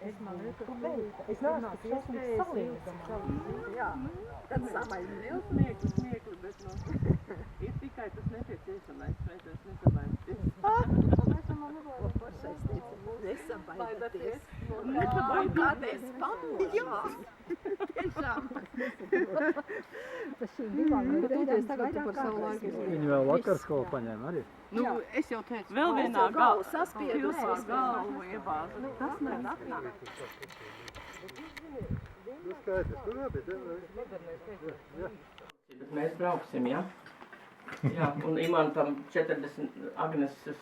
Es neesmu šausmīgi saliedama. Jā, tad samaļ smiekli, bet ir tikai tas nepieciešamais, mēs nesabaidāties. Ko pašais teica, nesabaidāties. Nesabaidāties, pamodās. Tiešām. Pa šīm divām Tūties tagad tu par savu laiku. Viņi vēl vakar skolu paņēma arī. Nu, es jau teicu, vēl vienā galva saspiedusies, galvu iebāza. Tas man atnāk. Nu skaidrs, nu labi, Bet mēs brauksim, ja? Jā, un Imantam 40, Agneses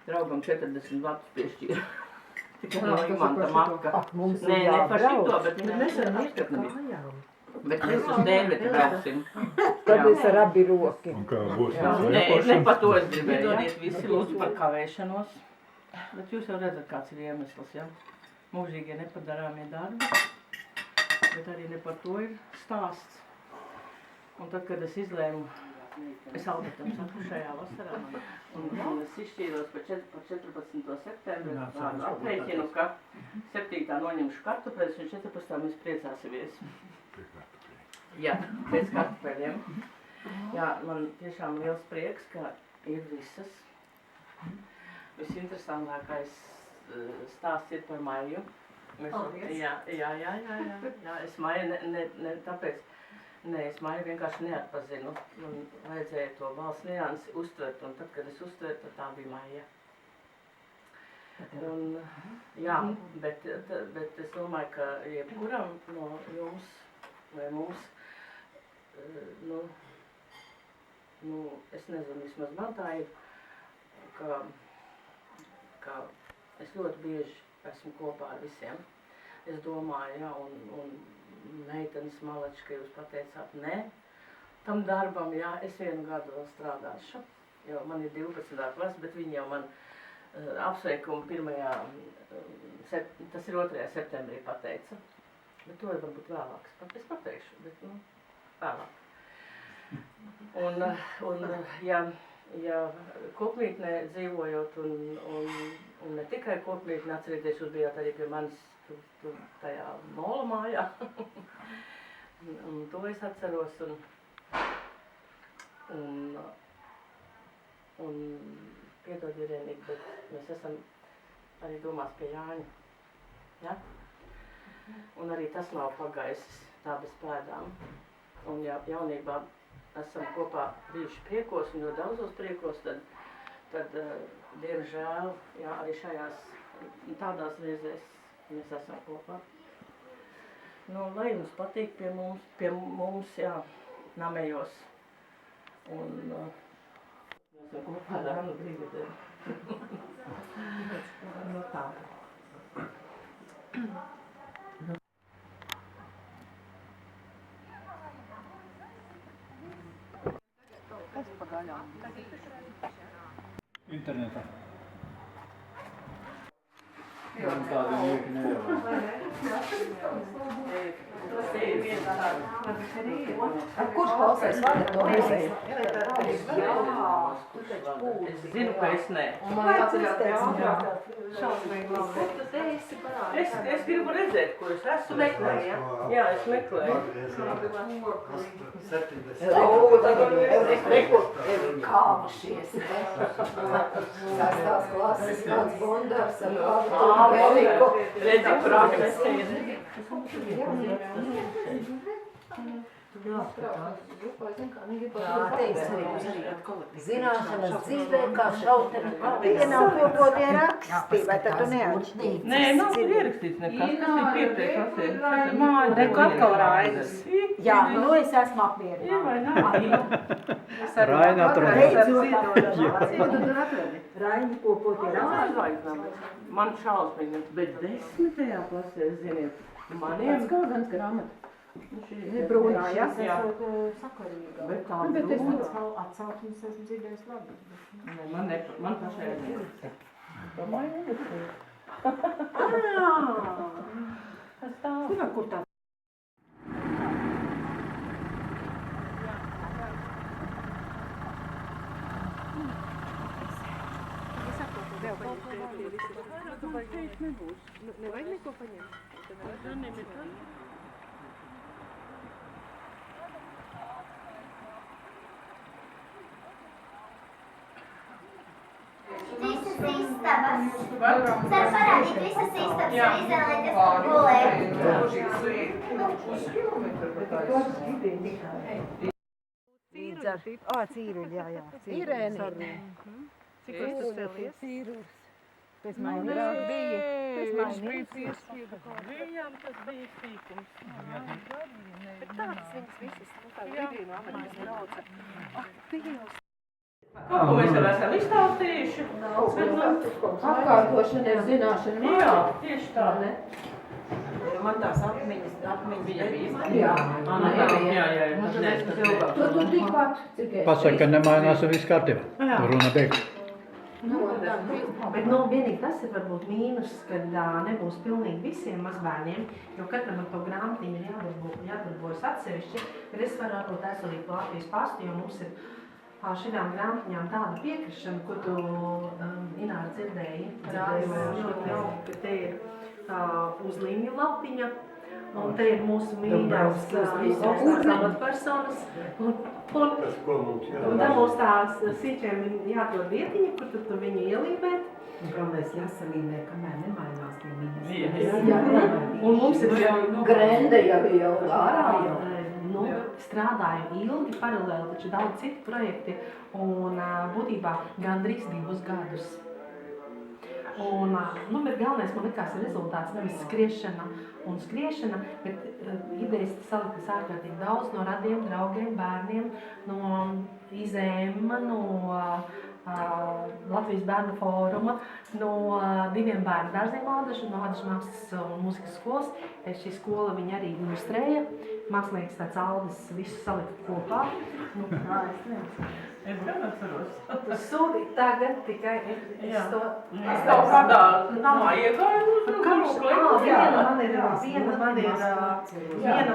draugam 40 vatus piešķīra. Tikai no Imantam apka. Nē, ne par šito, bet mēs varam izskatnīt. Bet mēs uz Dēveti brauksim. Tad es ar abi roki. Un kā būs? Ne par to es gribēju. Dodiet visi lūdzu par kavēšanos. Bet jūs jau redzat, kāds ir iemesls, ja? Mūžīgie nepadarāmie darbi. Bet arī ne par to ir stāsts. Un tad, kad es izlēmu, es Albertam saku šajā vasarā, un es izšķīros par 14. septembri, aprēķinu, ka 7. noņemšu kartupeļus, un 14. mēs priecāsimies. Jā, pēc kartupeļiem. Jā, man tiešām liels prieks, ka ir visas. Visinteresantākais stāsts ir par Maiju. Jā, es Maiju ne tāpēc, es Maiju vienkārši neatpazinu. Man vajadzēja to balss niansi uztvert, un tad, kad es uztveru, tad tā bija Maija. Un, jā, bet es domāju, ka jebkuram no jums vai mums, es nezinu, vismaz man tā ir, ka es ļoti bieži esmu kopā ar visiem. Es domāju, jā, un meitenes Malačka, jūs pateicāt, nē, tam darbam, jā, es 1 gadu vēl strādāšu, jo man ir 12. klase, bet viņi jau man apsveikumu 1. Tas ir 2. septembrī pateica. Bet to ir varbūt vēlāks. Es pateikšu, bet, vēlāk. Un ja kopmītnē dzīvojot un ne tikai kopmītnē, atcerieties, jūs bijāt arī pie manis tur tajā mola mājā. Un to es atceros un piedod, Irenīgi, bet mēs esam arī domās pie Jāņa. Ja? Un arī tas nav pagājis tā bez pēdām. Un ja jaunībā esam kopā bijuši priekos un ļoti daudzos priekos, tad diemžēl, jā, arī šajās tādās reizēs mēs esam kopā. Nu, lai jums patīk pie mums, jā, namējos. Un mēs esam kopā ar Annu Brigadieri. No tā. Kas pagaļām? Internetā. Man tāda nieki nevar. Kurš klausēs vada to muzeju? Es zinu, ka es ne. Es gribu redzēt, kur es esmu. Jā, es meklēju. Kāvušies, sastās klases, kāds bondars ar kādu Eriku. Redzi, kur akmesēji. Zināšanas dzīvē, kā šauteni Tie nav kopotie raksti, vai tad tu neatšķīti? Nē, nav tur ierakstīts nekas, kas ir pieteikts. Reku atkal Rainis. Jā, nu es esmu apmierināta. Jā, vai nav? Raina atrada. Raini kopotie raksti. Man šausmīgi, bet 10. klasē, ziniet, maniem... Kāds grāmata? Brūnā, jā? Jā. Sakarīgā. Bet tā Bet es brūna. atsauksmes esmu dzirdējis labi. Nē, man pašai ir. Domāju, kas tā? Zinu, kur tā? Es saprotu, vēl Nevajag neko paņemt. Visas istabas. Var parādīt visas istabas, izvēlēties gulēt. Cīruļi, jā. Irēnī. Cik tas cēlies? Cīrurs. Pēc mainības bija. Pēc mainības. Viņam tas bija sīkums. Bet tādas viņas visas, tā vidī no Amerikas brauca. Kaut ko mēs jau esam izstāstījuši. Atkārtošana ir zināšana. Jā, tieši tā. Man tās atmiņas Viņa bija. Jā. Jā. Tu tikpat, cik es. Pasaka, ka nemainās un viss kārtībā. Jā. Runa beigta. Bet vienīgi tas ir varbūt mīnus, kad nebūs pilnīgi visiem mazbērniem, jo katram ar to grāmatiņu ir jādarbojas atsevišķi, bet es varu varbūt aizsūtīt pa Latvijas pastu, jo mums ir šitām grāmatiņām tāda piekrišana, ko tu, Ināra, dzirdēji. Ļoti jauki, ka te ir uz līniju lapiņa, un te ir mūsu mīļās amatpersonas. Un tā mums tās sīčiem jāatrod vietiņa, kur tu viņu ielīmēt. Galvenais jāsalīmē, kamēr nemainās tie mīnus. Jā. Un mums ir Grende jau ārā jau. Strādāju ilgi, paralēli, taču daudz citu projekti, un būtībā gandrīz 2 gadus. Un, bet galvenais man likās rezultāts, nevis skriešana un skriešana, bet idejas saliktas ārkārtīgi daudz no radiem, draugiem, bērniem, no IZM, no Latvijas bērnu fóruma, no 2 bērnu dārziem Ādašu, no Ādašu mākslas un mūzikas skolas. Šī skola viņa arī ilustrēja. Mākslinieks tāds Aldis visu salika kopā. Es gan atceros. Tas sūdīt tagad tikai es to... Es tev kādā namā iegāju uz Viena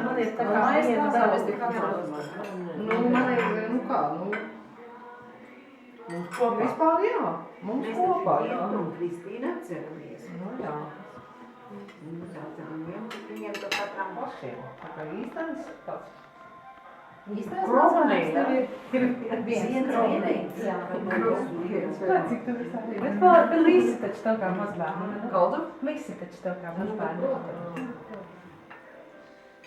man ir tā kā viena dāvā. Man ir, kā, mums kopā. Vispār jā, mums kopā, jā. Un Kristīna atceramies. Jā. Viņiem to katram pašiem. Tā kā īstais tāds. Īstās Kromanīts tev ir viens kromanīts. Jā, Cik tu visā ir? Bet Lisi taču tev kā mazbērni. Kaldu? Lisi taču tev kā mazbērni.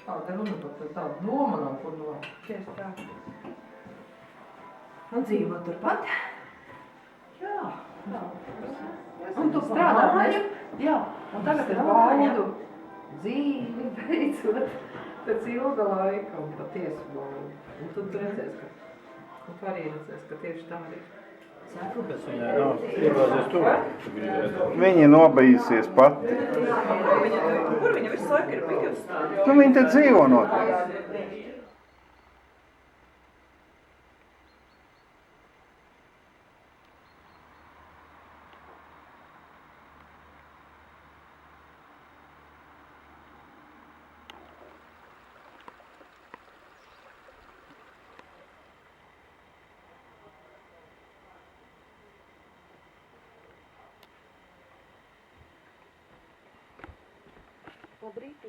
Tāda runa par tādu doma nav, kur no. Tieši tā. Un dzīvo turpat? Jā. Un tu strādā, ne? Jā. Un tagad ir Valdu dzīvi beidzot pēc ilga laika un patiesi valdu. Un tad tu redzēsi, ka arī redzēsi, ka tieši tā arī. Kāpēc viņai nav iebāzies tur? Viņa nobejusies pati. Kur viņa visu laiku ir bijusi? Nu, viņa te dzīvo noteikti. Labrīt,